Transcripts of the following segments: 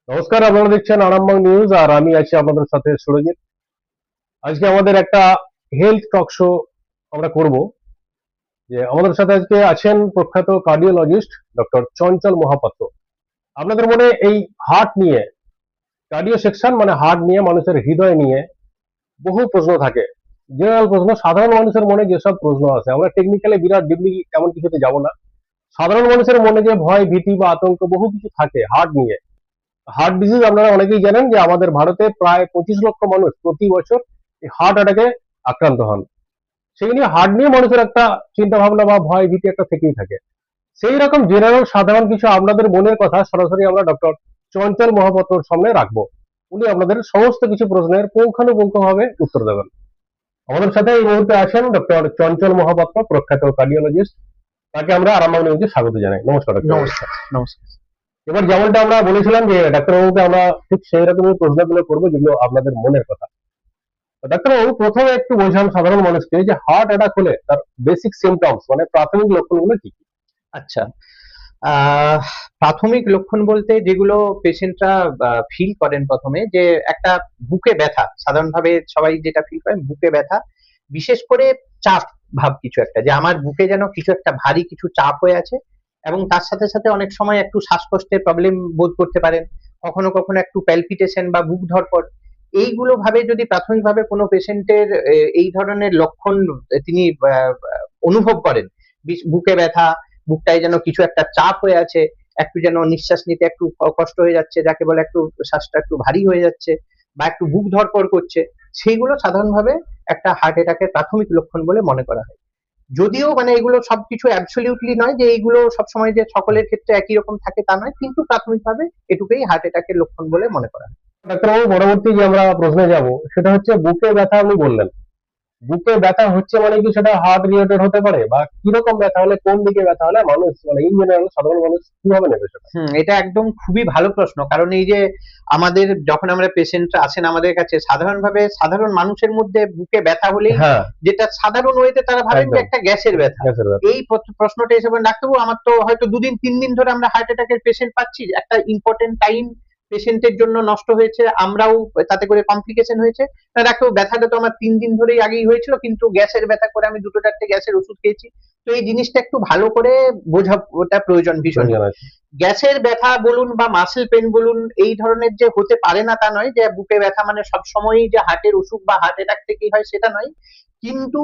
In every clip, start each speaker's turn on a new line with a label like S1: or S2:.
S1: নমস্কার, আপনারা দেখছেন আরামবাগ নিউজ আর আমি আছি আপনাদের সাথে সুরজিৎ। আজকে আমাদের একটা হেলথ টক শো আমরা করব। যে আমাদের সাথে আজকে আছেন প্রখ্যাত কার্ডিওলজিস্ট ডক্টর চঞ্চল মহাপাত্র। আপনাদের মনে এই হার্ট নিয়ে, কার্ডিও সেকশন মানে হার্ট নিয়ে, মানুষের হৃদয় নিয়ে বহু প্রশ্ন থাকে। জেনারেল প্রশ্ন, সাধারণ মানুষের মনে যেসব প্রশ্ন আছে, আমরা টেকনিক্যালি বিরাট ডিপলি এমন কিছুতে যাব না। সাধারণ মানুষের মনে যে ভয়, ভীতি বা আতঙ্ক বহু কিছু থাকে হার্ট নিয়ে। হার্ট ডিজিজ আপনারা অনেকেই জানেন যে আমাদের ভারতে প্রায় 25 লক্ষ মানুষ প্রতি বছর এই হার্ট অ্যাটাকে আক্রান্ত হন। সেই নিয়ে হার্ট নিয়ে মানুষের একটা চিন্তা ভাবনা বা ভয় ভীতি একটা থেকেই থাকে। সেই রকম জেনারেল সাধারণ কিছু আপনাদের মনের কথা সরাসরি আমরা ডক্টর চঞ্চল মহাপাত্রর সামনে রাখবো। উনি আপনাদের সমস্ত কিছু প্রশ্নের পুঙ্খানুপুঙ্খ ভাবে উত্তর দেবেন। আমাদের সাথে এই মুহূর্তে আছেন ডক্টর চঞ্চল মহাপাত্র, প্রখ্যাত কার্ডিওলজিস্ট। তাকে আমরা আরামবাগ নিউজে স্বাগত জানাই। নমস্কার ডক্টর।
S2: নমস্কার। নমস্কার।
S1: এবার যেমনটা আমরা বলেছিলাম যে ডাক্তারবাবুকে আমরা ঠিক সেই রকমই প্রশ্নগুলো করবো যেগুলো আপনাদের মনের কথা। ডাক্তারবাবু, প্রথমে একটু বোঝান সাধারণ মানুষকে যে হার্ট অ্যাটাক হলে তার বেসিক সিমটমস মানে প্রাথমিক লক্ষণগুলো কি কি?
S2: আচ্ছা, আহ প্রাথমিক লক্ষণ বলতে যেগুলো পেশেন্টরা ফিল করেন প্রথমে, যে একটা বুকে ব্যথা, সাধারণভাবে সবাই যেটা ফিল করেন বুকে ব্যথা, বিশেষ করে চাপ ভাব, কিছু একটা, যে আমার বুকে যেন কিছু একটা ভারী কিছু চাপ হয়ে আছে। এবং তার সাথে সাথে অনেক সময় একটু শ্বাসকষ্টের প্রবলেম বোধ করতে পারেন, কখনো কখনো একটু প্যালপিটেশন বা বুক ধড়ফড়। এইগুলো ভাবে যদি প্রাথমিকভাবে কোনো পেশেন্টের এই ধরনের লক্ষণ তিনি অনুভব করেন, বুকে ব্যথা, বুকটায় যেন কিছু একটা চাপ হয়ে আছে, একটু যেন নিঃশ্বাস নিতে একটু কষ্ট হয়ে যাচ্ছে, যাকে বলে একটু শ্বাসটা একটু ভারী হয়ে যাচ্ছে, বা একটু বুক ধড়ফড় করছে, সেইগুলো সাধারণভাবে একটা হার্ট অ্যাটাকের প্রাথমিক লক্ষণ বলে মনে করা হয়। যদিও মানে এগুলো সবকিছু অ্যাবসলিউটলি নয়, যে এইগুলো সবসময় যে সকলের ক্ষেত্রে একই রকম থাকে তা নয়, কিন্তু প্রাথমিকভাবে এটুকুই হার্ট অ্যাটাকের লক্ষণ বলে মনে করা হয়।
S1: ডাক্তারবাবু, পরবর্তী যে আমরা প্রশ্নে যাব সেটা হচ্ছে বুকে ব্যথা। আপনি বললেন বুকে ব্যথা হচ্ছে মানে কি সেটা হার্ট রিলেটেড হতে পারে, বা কিরকম ব্যথা হলে, কোন দিকে ব্যথা হলে মানুষ মানে ইন জেনারেল সাধারণ মানুষ কিভাবে নেবে সেটা?
S2: এটা একদম খুবই ভালো প্রশ্ন। কারণ এই যে আমাদের যখন আমরা পেশেন্টরা আসেন আমাদের কাছে, সাধারণভাবে সাধারণ মানুষের মধ্যে বুকে ব্যথা হলেই
S1: হ্যাঁ,
S2: যেটা সাধারণ ওয়েতে তারা ভাবেন যে
S1: একদম
S2: একটা গ্যাসের ব্যথা।
S1: গ্যাসের ব্যথা।
S2: এই প্রশ্নটা এসে বলেন, ডাক্তারবাবু আমার তো হয়তো 2 দিন 3 দিন ধরে আমরা হার্ট অ্যাটাকের পেশেন্ট পাচ্ছি, একটা ইম্পর্টেন্ট টাইম পেশেন্টের জন্য নষ্ট হয়েছে, আমরাও তাতে করে কমপ্লিকেশন হয়েছে। না ডাক্তারবাবু, ব্যথাটা তো আমার 3 দিন ধরেই আগেই হয়েছিল, কিন্তু গ্যাসের ব্যথা করে আমি 2-4টে গ্যাসের ওষুধ খেয়েছি। তো এই জিনিসটা একটু ভালো করে বোঝা ওটা প্রয়োজন ভীষণ।
S1: প্রয়োজন আছে।
S2: গ্যাসের ব্যথা বলুন বা মাসল পেন বলুন, এই ধরনের যে হতে পারে না তা নয়, যে বুকে ব্যথা মানে সবসময়ই যে হার্টের অসুখ বা হার্ট অ্যাটাক থেকেই হয় সেটা নয়। কিন্তু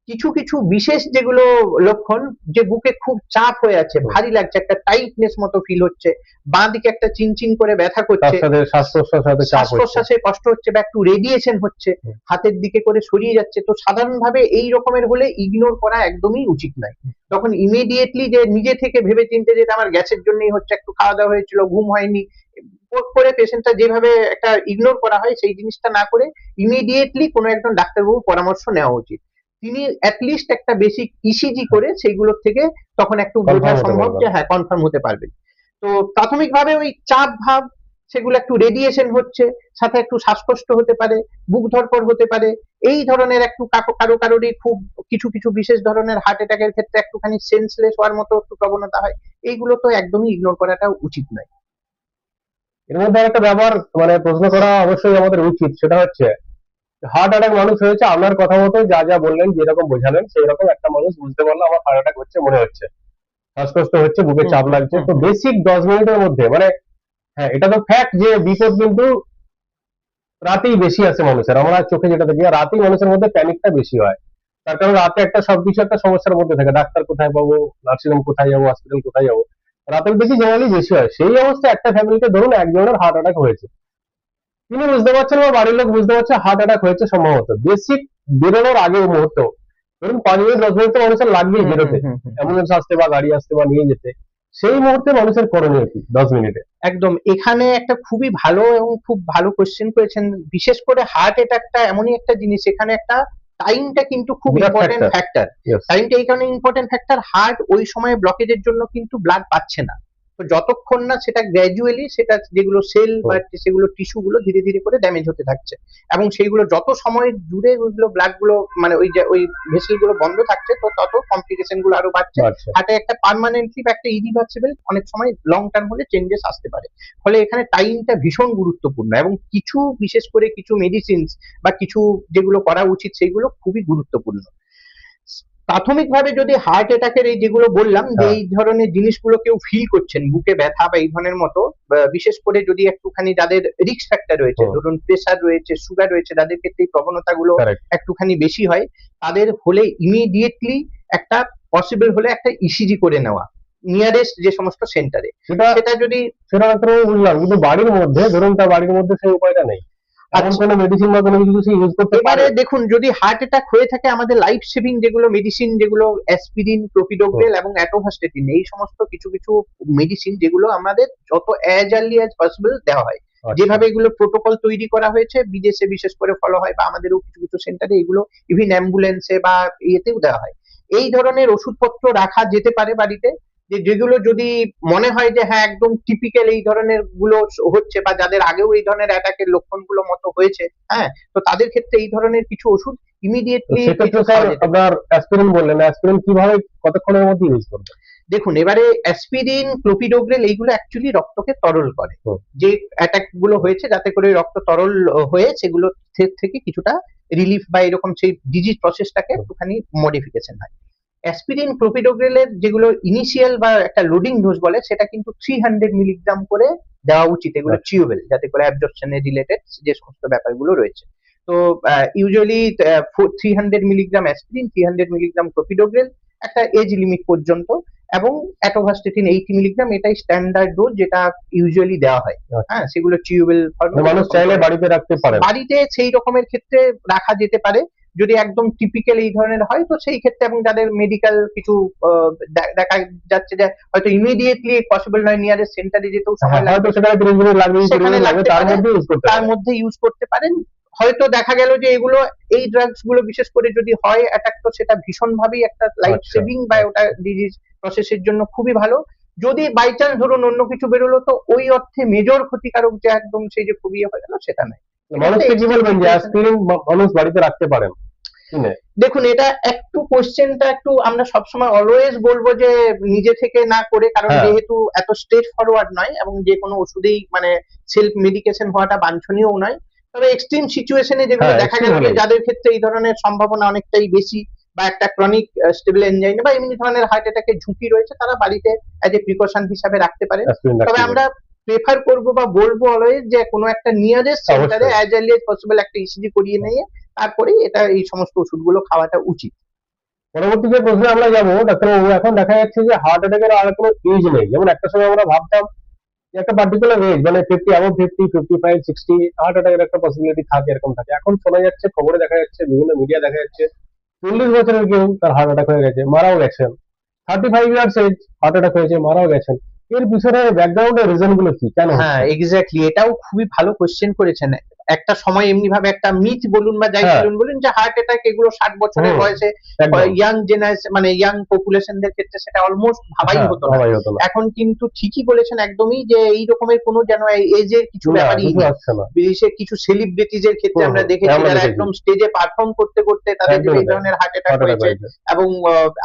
S2: কিছু কিছু বিশেষ যেগুলো লক্ষণ, যে বুকে খুব চাপ হয়ে আছে,
S1: হুম।
S2: ভারী লাগছে, একটা টাইটনেস মতো ফিল হচ্ছে, বাঁ দিকে একটা চিনচিন করে ব্যথা
S1: তার
S2: করছে,
S1: সাথে শ্বাস প্রশ্বাস সাথে চাপ
S2: শ্বাস
S1: হচ্ছে।
S2: প্রশ্বাসে কষ্ট হচ্ছে, বা একটু রেডিয়েশন হচ্ছে,
S1: হুম।
S2: হাতের দিকে করে সরিয়ে যাচ্ছে, তো সাধারণভাবে এই রকমের হলে ইগনোর করা একদমই উচিত নয়। তখন ইমিডিয়েটলি যে নিজে থেকে ভেবে চিনতে, যেটা আমার গ্যাসের জন্যই হচ্ছে, একটু খাওয়া দাওয়া হয়েছিল, ঘুম হয়নি, করে পেশেন্টটা যেভাবে একটা ইগনোর করা হয় সেই জিনিসটা না করে ইমিডিয়েটলি কোনো একজন ডাক্তারবাবুর পরামর্শ নেওয়া উচিত। তিনি অ্যাটলিস্ট একটা বেসিক ইসিজি করে সেইগুলোর থেকে তখন একটু বোঝা
S1: কনফার্ম হতে
S2: সম্ভব
S1: পারবেন।
S2: যে হ্যাঁ কনফার্ম হতে পারবে। তো প্রাথমিকভাবে ওই চাপ ভাব, সেগুলো একটু রেডিয়েশন হচ্ছে, সাথে একটু শ্বাসকষ্ট হতে পারে, বুক ধড়ফড় হতে পারে, এই ধরনের একটু কারোরই খুব কিছু কিছু বিশেষ ধরনের হার্ট অ্যাটাকের ক্ষেত্রে একটুখানি সেন্সলেস হওয়ার মতো একটু প্রবণতা হয়, এইগুলো তো একদমই ইগনোর করাটা উচিত নয়।
S1: এর মধ্যে একটা ব্যাপার মানে প্রশ্ন করা অবশ্যই আমাদের উচিত, সেটা হচ্ছে হার্ট অ্যাটাক মানুষ হয়েছে আপনার কথা মতো যা যা বললেন, যেরকম বোঝালেন সেই রকম একটা মানুষ বুঝতে পারলো আমার হার্ট অ্যাটাক হচ্ছে মনে হচ্ছে, শ্বাসকষ্ট হচ্ছে, বুকে
S2: হুম
S1: চাপ
S2: হুম
S1: লাগছে,
S2: হুম
S1: তো
S2: হুম
S1: বেসিক 10 মিনিটের মধ্যে মানে হ্যাঁ এটা তো ফ্যাক্ট যে বিপদ কিন্তু রাতেই বেশি আসে মানুষের। আমরা চোখে যেটা দেখি রাতেই মানুষের মধ্যে প্যানিকটা বেশি হয়। তার কারণ রাতে একটা সবকিছু একটা সমস্যার মধ্যে থাকে, ডাক্তার কোথায় পাবো, নার্সিংহোম কোথায় যাবো, হসপিটাল কোথায় যাবো, রাতের বেশি জেনারেলি বেশি হয়। সেই অবস্থায় একটা ফ্যামিলিতে ধরুন একজনের হার্ট অ্যাটাক হয়েছে, তিনি বুঝতে পারছেন বা বাড়ির লোক বুঝতে পারছে হার্ট অ্যাটাক হয়েছে সম্ভবত বেসিক বেরোনোর আগে মুহূর্ত, ধরুন 5 মিনিট 10 মিনিট তো মানুষের লাগবেই
S2: হুম হুম
S1: বেরোতে,
S2: হুম হুম হুম।
S1: অ্যাম্বুলেন্স আসতে বা গাড়ি আসতে বা নিয়ে যেতে। সেই মুহূর্তে মানুষের করণীয় কি 10 মিনিটে?
S2: একদম, এখানে একটা খুবই ভালো এবং খুব ভালো কোশ্চেন করেছেন। বিশেষ করে হার্ট অ্যাটাকটা এমনই একটা জিনিস, এখানে একটা টাইমটা কিন্তু খুব
S1: বিরাট
S2: ইম্পর্টেন্ট
S1: ফ্যাক্টর।
S2: ফ্যাক্টর।
S1: ইয়েস।
S2: টাইমটা এই কারণে ইম্পর্টেন্ট ফ্যাক্টর, হার্ট ওই সময় ব্লকেজের জন্য কিন্তু ব্লাড পাচ্ছে না, তো যতক্ষণ না সেটা গ্র্যাজুয়ালি সেটা যেগুলো সেল বা সেগুলো টিস্যু গুলো ধীরে ধীরে করে ড্যামেজ হতে থাকছে, এবং সেইগুলো যত সময় জুড়ে ওইগুলো ব্লাড গুলো মানে ওই ভেসেল গুলো বন্ধ থাকছে, তো তত কমপ্লিকেশন গুলো আরো বাড়ছে।
S1: আচ্ছা।
S2: হার্টে একটা পার্মানেন্টলি বা একটা ইরিভার্সিবল অনেক সময় লং টার্ম হলে চেঞ্জেস আসতে পারে। ফলে এখানে টাইমটা ভীষণ গুরুত্বপূর্ণ, এবং কিছু বিশেষ করে কিছু মেডিসিনস বা কিছু যেগুলো করা উচিত সেগুলো খুবই গুরুত্বপূর্ণ। প্রাথমিকভাবে যদি হার্ট অ্যাটাকের এই যেগুলো বললাম যে
S1: হ্যাঁ।
S2: এই ধরনের জিনিসগুলো কেউ ফিল করছেন, বুকে ব্যথা বা এই ধরনের মতো, বিশেষ করে যদি একটুখানি যাদের রিস্ক ফ্যাক্টর রয়েছে, ধরুন প্রেসার রয়েছে, সুগার রয়েছে, তাদের ক্ষেত্রে এই প্রবণতাগুলো
S1: কারেক্ট।
S2: একটুখানি বেশি হয়, তাদের হলে ইমিডিয়েটলি একটা পসিবল হলে একটা ইসিজি করে নেওয়া নিয়ারেস্ট যে সমস্ত সেন্টারে। সেটা যদি
S1: সেটা মাত্র বুঝলাম, কিন্তু বাড়ির মধ্যে ধরুন তার বাড়ির মধ্যে সেই উপায়টা নেই, এমন কোনো মেডিসিন বা কোনো কিছু ইউজ করতে পারে?
S2: এবারে দেখুন, যদি হার্ট অ্যাটাক হয়ে থাকে, আমাদের লাইফ সেভিং যেগুলো মেডিসিন, যেগুলো অ্যাসপিরিন, ক্লোপিডোগ্রেল এবং অ্যাটোভাস্টেটিন, এই সমস্ত কিছু কিছু মেডিসিন যেগুলো আমাদের যত অ্যাজ আর্লি অ্যাজ পসিবল দেওয়া হয়। যেভাবে এগুলো প্রোটোকল তৈরি করা হয়েছে বিদেশে বিশেষ করে ফলো হয়, বা আমাদেরও কিছু কিছু সেন্টারে এগুলো ইভিন অ্যাম্বুলেন্সে বা ইয়েতেও দেওয়া হয়। এই ধরনের ওষুধপত্র রাখা যেতে পারে বাড়িতে, যেগুলো যদি মনে হয় যে হ্যাঁ একদম টিপিক্যাল এই ধরনের গুলো হচ্ছে, বা যাদের আগেও এই ধরনের অ্যাটাকের লক্ষণগুলো মতো হয়েছে, হ্যাঁ, তো তাদের ক্ষেত্রে এই ধরনের কিছু ওষুধ ইমিডিয়েটলি
S1: সেক্ষেত্রে স্যার আপনার অ্যাসপিরিন বললেন, অ্যাসপিরিন কিভাবে কতক্ষণের মধ্যে ইউজ করবে?
S2: দেখুন, এবারে অ্যাসপিরিন, ক্লোপিডোগ্রেল এইগুলো অ্যাকচুয়ালি রক্তকে তরল করে। যে অ্যাটাক গুলো হয়েছে যাতে করে রক্ত তরল হয়ে সেগুলো থেকে কিছুটা রিলিফ বা এরকম সেই ডিজিজ প্রসেসটাকে একটুখানি মডিফিকেশন হয়। অ্যাসপিরিন, ক্লোপিডোগ্রেলের যেগুলো ইনিশিয়াল বা একটা লোডিং ডোজ বলে, সেটা কিন্তু 300 মিলিগ্রাম করে দেওয়া উচিত, এগুলো চিউবেল, যাতে করে অ্যাবজর্পশনের রিলেটেড যে সমস্ত ব্যাপারগুলো রয়েছে। তো usually 300 milligram aspirin, 300 milligram clopidogrel একটা এজ লিমিট পর্যন্ত, এবং অ্যাটোভাস্টেটিন 80 মিলিগ্রাম, এটাই স্ট্যান্ডার্ড ডোজ যেটা ইউজুয়ালি দেওয়া হয়। হ্যাঁ, সেগুলো চিউবেল ফর্মে
S1: মানুষ চাইলে বাড়িতে রাখতে পারে,
S2: বাড়িতে সেই রকমের ক্ষেত্রে রাখা যেতে পারে। যদি একদম টিপিক্যাল এই ধরনের হয় তো সেই ক্ষেত্রে, এবং যাদের মেডিকেল কিছু দেখা যাচ্ছে যে হয়তো ইমিডিয়েটলি পসিবল নয়, নিয়ারেস্ট সেন্টারে যেতেও সময় লাগবে, সেখানে তার মধ্যে ইউজ করতে পারেন। হয়তো দেখা গেল যে এগুলো এই ড্রাগস গুলো বিশেষ করে যদি হয় অ্যাটাক, তো সেটা ভীষণ ভাবেই একটা লাইফ সেভিং বা ওটা ডিজিজ প্রসেসের জন্য খুবই ভালো। যদি বাই চান্স ধরুন অন্য কিছু বেরোলো, তো ওই অর্থে মেজর ক্ষতিকারক যে একদম সেই যে খুবই হয়ে গেল সেটা নয়।
S1: মানুষকে কি বলবেন যে অ্যাসপিরিন মানুষ বাড়িতে রাখতে পারেন কিনে?
S2: দেখুন, এটা একটু কোশ্চেনটা একটু আমরা সবসময় অলওয়েজ বলবো যে নিজে থেকে না করে, কারণ যেহেতু এত স্ট্রেট ফরওয়ার্ড নয়, এবং যে কোনো ওষুধেই মানে সেলফ মেডিকেশন হওয়াটা বাঞ্ছনীয় নয়। তবে এক্সট্রিম সিচুয়েশনে যেগুলো দেখা গেল যে যাদের ক্ষেত্রে এই ধরনের সম্ভাবনা অনেকটাই বেশি, বা একটা ক্রনিক স্টেবল এনজাইনা বা এমনি ধরনের হার্ট অ্যাটাকের ঝুঁকি রয়েছে, তারা বাড়িতে অ্যাজ এ প্রিকশন হিসাবে রাখতে পারে। তবে আমরা প্রেফার করবো বা বলবো অলওয়েজ যে কোনো একটা নিয়ারেস্ট সেন্টারে অ্যাজ আর্লি এজ পসিবল একটা ইসিজি করিয়ে নিয়ে তারপরে এটা এই সমস্ত ওষুধগুলো খাওয়াটা উচিত।
S1: পরবর্তী যে প্রশ্নে আমরা যাবো ডাক্তারবাবু, এখন দেখা যাচ্ছে যে হার্ট অ্যাটাকের আর কোনো এজ নেই। যেমন একটা সময় আমরা ভাবতাম যে একটা পার্টিকুলার এজ মানে 50 অ্যাবভ 50, 55, 60 হার্ট অ্যাটাকের একটা পসিবিলিটি থাকে, এরকম থাকে। এখন শোনা যাচ্ছে, খবরে দেখা যাচ্ছে, বিভিন্ন মিডিয়া দেখা যাচ্ছে 40 বছরের কেউ তার হার্ট অ্যাটাক হয়ে গেছে, মারাও গেছেন। 35 ইয়ার্স এজ হার্ট অ্যাটাক হয়েছে, মারাও গেছেন। এর পিছনে ব্যাকগ্রাউন্ডের রিজন গুলো কি, কেন?
S2: হ্যাঁ, এক্স্যাক্টলি, এটাও খুবই ভালো কোশ্চেন করেছেন। একটা সময় এমনি ভাবে একটা মিথ বলুন বা যাই বলুন যে হার্ট অ্যাটাক এগুলো 60 বছরের বয়সে ইয়াং জেনারেশন মানে ইয়াং পপুলেশনদের ক্ষেত্রে সেটা অলমোস্ট ভাবাই হতো না। এখন কিন্তু ঠিকই বলেছেন একদমই, যে এই রকমের কোনো যেন এজের কিছু ব্যাপারই নেই। বিশেষ কিছু সেলিব্রিটিজ এর ক্ষেত্রে আমরা দেখেছি যারা একদম স্টেজে পারফর্ম করতে করতে তাদের এই ধরনের হার্ট অ্যাটাক হয়েছে। এবং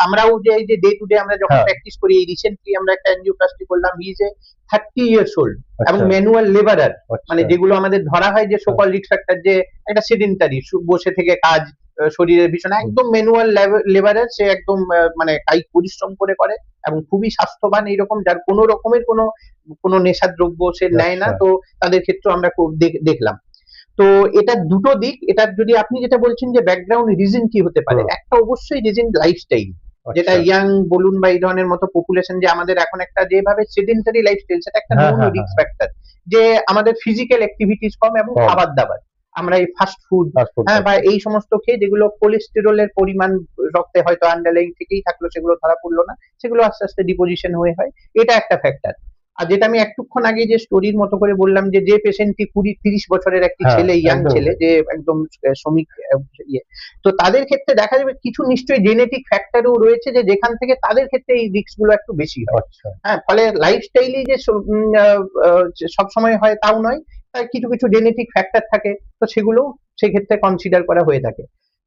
S2: আমরাও যে এই যে ডে টু ডে আমরা যখন প্র্যাকটিস করি, এই রিসেন্টলি আমরা একটা এনজিওপ্লাস্টি করলাম, he is a 30 years old এবং ম্যানুয়াল লেবারার, মানে যেগুলো আমাদের ধরা হয় যে সকল রিস্ক ফ্যাক্টর, যে একটা সেডেন্টারি বসে থেকে কাজ, শরীরের ভীষণ একদম ম্যানুয়াল লেবারার, সে একদম মানে কায়িক পরিশ্রম করে করে এবং খুবই স্বাস্থ্যবান, এইরকম যার কোনো রকমের কোনো নেশাদ্রব্য সে নেয় না। তো তাদের ক্ষেত্রে আমরা দেখলাম। তো এটা দুটো দিক। এটা যদি আপনি যেটা বলছেন যে ব্যাকগ্রাউন্ড রিজন কি হতে পারে, একটা অবশ্যই রিজন লাইফস্টাইল, যেটা ইয়াং বলুন বা এই ধরনের মতো পপুলেশন, যে আমাদের এখন একটা যেভাবে সেডেন্টারি লাইফস্টাইল, সেটা একটা নন রিস্ক ফ্যাক্টর। যে আমাদের ফিজিক্যাল অ্যাক্টিভিটিস কম, এবং খাবার দাবার আমরা এই ফাস্ট ফুড বা এই সমস্ত খেয়ে, যেগুলো কোলেস্টেরলের পরিমাণ রক্তে হয়তো আন্ডারলাইং থেকেই থাকলো, সেগুলো ধরা পড়লো না, সেগুলো আস্তে আস্তে ডিপোজিশন হয়ে হয়, এটা একটা ফ্যাক্টর। আর যেটা আমি একটুক্ষণ আগে যে স্টোরির মতো করে বললাম যে পেশেন্টটি 20-30 বছরের একটি
S1: হ্যাঁ,
S2: ছেলে, ইয়াং
S1: একদম।
S2: ছেলে, যে একদম শ্রমিক, ইয়ে, তো তাদের ক্ষেত্রে দেখা যাবে কিছু নিশ্চয়ই জেনেটিক ফ্যাক্টরও রয়েছে যে যেখান থেকে তাদের ক্ষেত্রে এই রিস্ক গুলো একটু বেশি হয়।
S1: আচ্ছা।
S2: হ্যাঁ, ফলে লাইফস্টাইলই যে সব সময় হয় তাও নয়, তাই কিছু কিছু জেনেটিক ফ্যাক্টর থাকে, তো সেগুলো সেক্ষেত্রে কনসিডার করা হয়ে থাকে।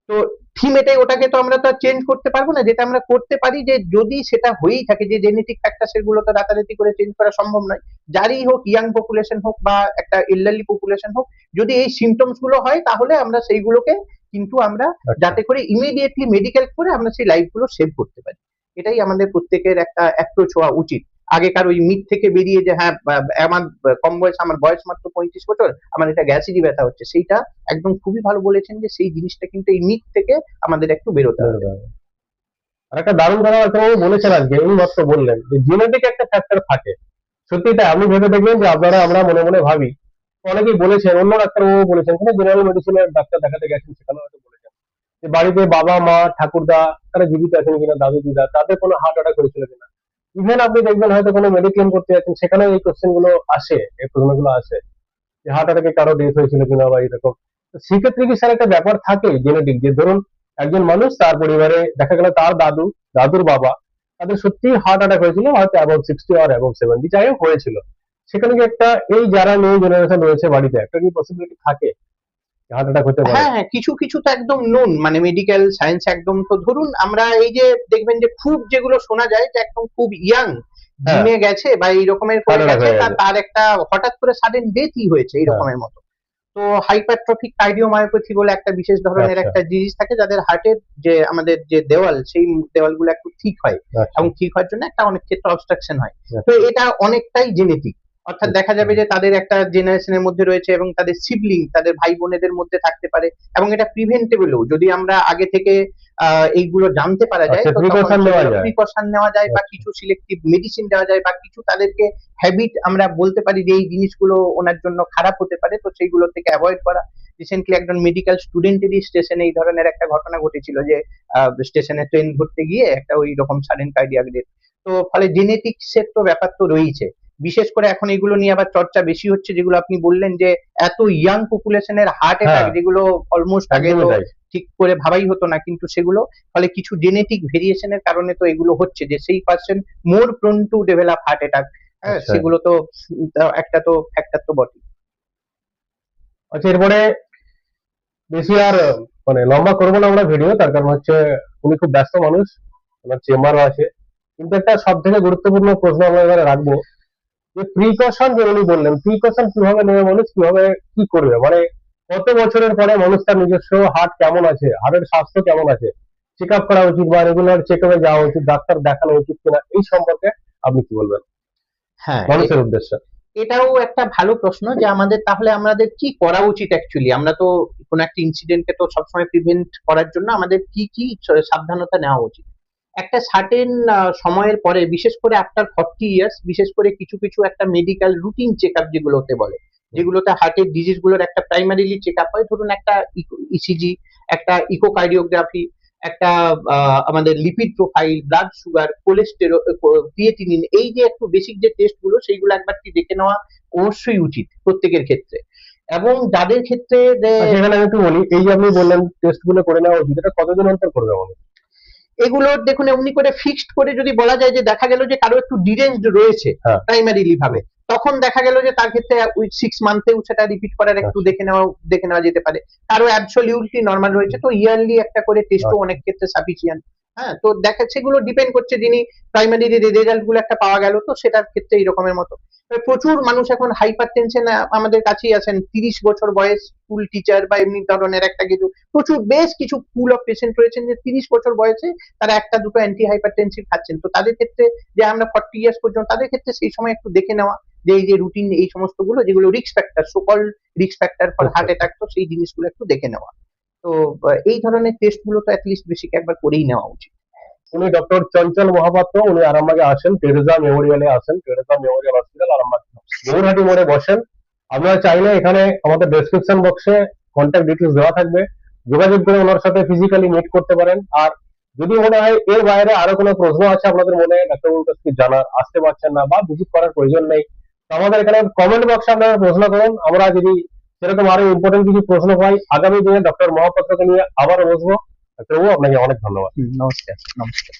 S2: তো থিম এটাই, ওটাকে তো আমরা তো চেঞ্জ করতে পারবো না। যেটা আমরা করতে পারি যে যদি সেটা হয়েই থাকে যে জেনেটিক ফ্যাক্টর, সেগুলো তো রাতারাতি করে চেঞ্জ করা সম্ভব নয়। যারই হোক, ইয়াং পপুলেশন হোক বা একটা এল্ডারলি পপুলেশন হোক, যদি এই সিমটমস গুলো হয় তাহলে আমরা সেইগুলোকে কিন্তু আমরা
S1: আচ্ছা।
S2: যাতে করে ইমিডিয়েটলি মেডিকেল করে আমরা সেই লাইফ গুলো সেভ করতে পারি। এটাই আমাদের প্রত্যেকের একটা অ্যাপ্রোচ হওয়া উচিত। আগেকার ওই মিথ থেকে বেরিয়ে যে হ্যাঁ, আমার কম বয়স, আমার বয়স মাত্র 35 বছর, আমার এটা গ্যাসেরই ব্যথা হচ্ছে, সেইটা একদম খুবই ভালো বলেছেন যে সেই জিনিসটা কিন্তু এই মিথ থেকে আমাদের একটু বেরোতে হবে।
S1: আর একটা দারুণ কথা ডাক্তারবাবু বলেছেন আজকে, উনি মাত্র বললেন যে জেনেটিক একটা ফ্যাক্টর থাকে। সত্যি তাই, আপনি ভেবে দেখবেন যে আমরা মনে মনে ভাবি, অনেকেই বলেছেন, অন্য ডাক্তারবাবু বলেছেন, কোনো জেনারেল মেডিসিনের ডাক্তার দেখাতে গেছেন, সেখানে হয়তো বলেছেন যে বাড়িতে বাবা মা ঠাকুরদা তারা জীবিত আছেন কিনা, দাদু দিদা তাদের কোনো হার্ট অ্যাটাক হয়েছিল কিনা। ইভেন আপনি দেখবেন হয়তো কোনো মেডিক্লেম করতে যাচ্ছেন, সেখানেও এই কোশ্চেন গুলো আসে, এই প্রশ্নগুলো আসে যে হার্ট অ্যাটাকে কারো ডেথ হয়েছিল কিনা বা এরকম। তো সেক্ষেত্রে কি স্যার একটা ব্যাপার থাকে জেনেটিক, যে ধরুন একজন মানুষ, তার পরিবারে দেখা গেল তার দাদু, দাদুর বাবা, তাদের সত্যি হার্ট অ্যাটাক হয়েছিল, হয়তো অ্যাবাউট 60 আর অ্যাবাউট 70, যাই হোক হয়েছিল, সেখানে কি একটা, এই যারা নিউ জেনারেশন রয়েছে বাড়িতে, একটা কি পসিবিলিটি থাকে হার্ট অ্যাটাক হতে পারে?
S2: হ্যাঁ, হ্যাঁ, কিছু কিছু তো একদম নোন, মানে মেডিকেল সায়েন্স একদম। তো ধরুন আমরা এই যে দেখবেন যে খুব যেগুলো শোনা যায় যে একদম খুব ইয়াং
S1: হ্যাঁ,
S2: জিমে গেছে বা এই রকমের
S1: হার্ট
S2: করে
S1: অ্যাটাক
S2: গেছে,
S1: হয়ে গেছে।
S2: তার একটা হঠাৎ করে সাডেন ডেথই হয়েছে এই
S1: হ্যাঁ।
S2: রকমের মতো। তো হাইপারট্রফিক কার্ডিওমায়োপ্যাথি বলে একটা বিশেষ ধরনের
S1: আচ্ছা।
S2: একটা ডিজিজ থাকে, যাদের হার্টের যে আমাদের যে দেওয়াল, সেই দেওয়ালগুলো একটু ঠিক হয়,
S1: আচ্ছা।
S2: এবং ঠিক হওয়ার জন্য একটা অনেক ক্ষেত্রে অবস্ট্রাকশন হয়। তো
S1: আচ্ছা।
S2: এটা অনেকটাই জেনেটিক। অর্থাৎ দেখা যাবে যে তাদের একটা জেনারেশনের মধ্যে রয়েছে এবং তাদের সিবলিং, তাদের ভাই বোনেদের মধ্যে থাকতে পারে, এবং এটা প্রিভেন্টেবলও যদি আমরা আগে থেকে এইগুলো জানতে পারা যায়,
S1: আচ্ছা,
S2: তো তখন
S1: প্রিকশন নেওয়া যায়।
S2: প্রিকশন নেওয়া যায়, বা
S1: আচ্ছা।
S2: কিছু সিলেক্টিভ মেডিসিন দেওয়া যায়, বা কিছু তাদেরকে হ্যাবিট আমরা বলতে পারি যে এই জিনিসগুলো ওনার জন্য খারাপ হতে পারে, তো সেইগুলো থেকে অ্যাভয়েড করা। রিসেন্টলি একজন মেডিকেল স্টুডেন্টেরই স্টেশনে এই ধরনের একটা ঘটনা ঘটেছিল যে স্টেশনে ট্রেন ধরতে গিয়ে একটা ওই রকম সাডেন কার্ডিয়াক ডেথ। তো ফলে জেনেটিক্স এর তো ব্যাপার তো রয়েছে। বিশেষ করে এখন এগুলো নিয়ে আবার চর্চা বেশি হচ্ছে, যেগুলো আপনি বললেন যে এত ইয়াং পপুলেশনের হার্ট অ্যাটাক,
S1: হ্যাঁ,
S2: যেগুলো অলমোস্ট আগে
S1: একদমই
S2: তো
S1: তাই।
S2: ঠিক করে ভাবাই হতো না, কিন্তু সেগুলো ফলে কিছু জেনেটিক ভেরিয়েশনের কারণে তো এগুলো হচ্ছে, যে সেই person more prone to develop heart attack. হ্যাঁ,
S1: আচ্ছা।
S2: সেগুলো তো একটা তো ফ্যাক্টর তো বটে।
S1: আচ্ছা, এরপরে বেশি আর মানে লম্বা করবো না আমরা ভিডিও, তার কারণ হচ্ছে উনি খুব ব্যস্ত মানুষ, ওনার চেম্বারও আছে। কিন্তু একটা সব থেকে গুরুত্বপূর্ণ প্রশ্ন আমরা এবারে রাখবো, যে প্রিকশন যে উনি বললেন, প্রিকশন কিভাবে নেবে মানুষ, কিভাবে কি করবে, মানে কত বছরের পরে মানুষ তার নিজস্ব হার্ট কেমন আছে, হার্টের স্বাস্থ্য কেমন আছে, চেক আপ করা উচিত বা রেগুলার চেক আপে যাওয়া উচিত, ডাক্তার দেখানো উচিত কিনা, এই সম্পর্কে আপনি কি বলবেন
S2: হ্যাঁ,
S1: মানুষের উদ্দেশ্যে?
S2: এটাও একটা ভালো প্রশ্ন যে আমাদের কি করা উচিত অ্যাকচুয়ালি। আমরা তো কোনো একটা ইনসিডেন্টকে তো সবসময় প্রিভেন্ট করার জন্য আমাদের কি কি সাবধানতা নেওয়া উচিত। একটা সার্টেন সময়ের পরে, বিশেষ করে আফটার 40 ইয়ার্স, বিশেষ করে কিছু কিছু একটা মেডিকেল রুটিন চেক আপ যেগুলোতে বলে, যেগুলোতে হার্টের ডিজিজ গুলোর একটা প্রাইমারিলি চেক আপ হয়। ধরুন একটা ইসিজি, একটা ইকোকার্ডিওগ্রাফি, একটা আমাদের lipid profile, blood sugar, cholesterol, creatinine, এই যে একটু বেসিক যে টেস্ট গুলো, সেইগুলো একবার দেখে নেওয়া অবশ্যই উচিত প্রত্যেকের ক্ষেত্রে। এবং যাদের ক্ষেত্রে
S1: আচ্ছা, এখানে আমি একটু বলি, এই যে আপনি বললেন টেস্ট গুলো করে নেওয়া উচিত, এটা কতদিন অন্তর করবে মানুষ?
S2: এগুলো দেখুন এমনি করে ফিক্সড করে যদি বলা যায় যে দেখা গেল যে কারো একটু ডিরেঞ্জড রয়েছে
S1: হ্যাঁ।
S2: প্রাইমারিলি ভাবে, তখন দেখা গেল যে তার ক্ষেত্রে উইথ 6 মান্থেও সেটা রিপিট করার একটু
S1: আচ্ছা।
S2: দেখে নেওয়া যেতে পারে। কারো অ্যাবসলিউটলি নর্মাল রয়েছে, তো ইয়ারলি একটা করে টেস্টও
S1: আচ্ছা।
S2: অনেক ক্ষেত্রে সাফিসিয়েন্ট। হ্যাঁ, তো দেখা সেগুলো ডিপেন্ড করছে, যিনি প্রাইমারি রেজাল্ট গুলো একটা পাওয়া গেল, তো সেটার ক্ষেত্রে এইরকমের মতো। প্রচুর মানুষ এখন হাইপার টেনশন আমাদের কাছেই আছেন, 30 বছর বয়স, স্কুল টিচার বা এমনি ধরনের একটা কিছু, প্রচুর বেশ কিছু পুল অফ পেশেন্ট রয়েছেন যে 30 বছর বয়সে তারা একটা দুটো অ্যান্টি হাইপারটেনসিভ খাচ্ছেন। তো তাদের ক্ষেত্রে যে আমরা 40 ইয়ার্স পর্যন্ত, তাদের ক্ষেত্রে সেই সময় একটু দেখে নেওয়া যে এই যে রুটিন, এই সমস্ত গুলো যেগুলো risk factor, সোকল risk factor for heart attack, তো সেই জিনিসগুলো একটু দেখে নেওয়া। তো এই ধরনের টেস্ট গুলো তো অ্যাটলিস্ট বেসিক একবার করেই নেওয়া উচিত।
S1: উনি ডক্টর চঞ্চল মহাপাত্র, উনি আরামবাগে আসেন, টেরেসা মেমোরিয়ালে আসেন, Teresa Memorial hospital Arambagh, Gourhati মোড়ে বসেন। আপনারা চাইলে এখানে আমাদের ডেসক্রিপশন বক্সে কন্ট্যাক্ট ডিটেলস দেওয়া থাকবে, যোগাযোগ করে ওনার সাথে ফিজিক্যালি মিট করতে পারেন। আর যদি মনে হয় এর বাইরে আরো কোনো প্রশ্ন আছে আপনাদের মনে, ডাক্তারবাবুর কাছে জানার, আসতে পারছেন না বা ভিজিট করার প্রয়োজন নেই, তো আমাদের এখানে কমেন্ট বক্সে আপনারা প্রশ্ন করুন। আমরা যদি সেরকম আরো ইম্পর্টেন্ট কিছু প্রশ্ন পাই, আগামী দিনে ডক্টর মহাপাত্রকে নিয়ে আবারও বসবো। ডাক্তারবাবু, আপনাকে অনেক ধন্যবাদ।
S2: নমস্কার। নমস্কার।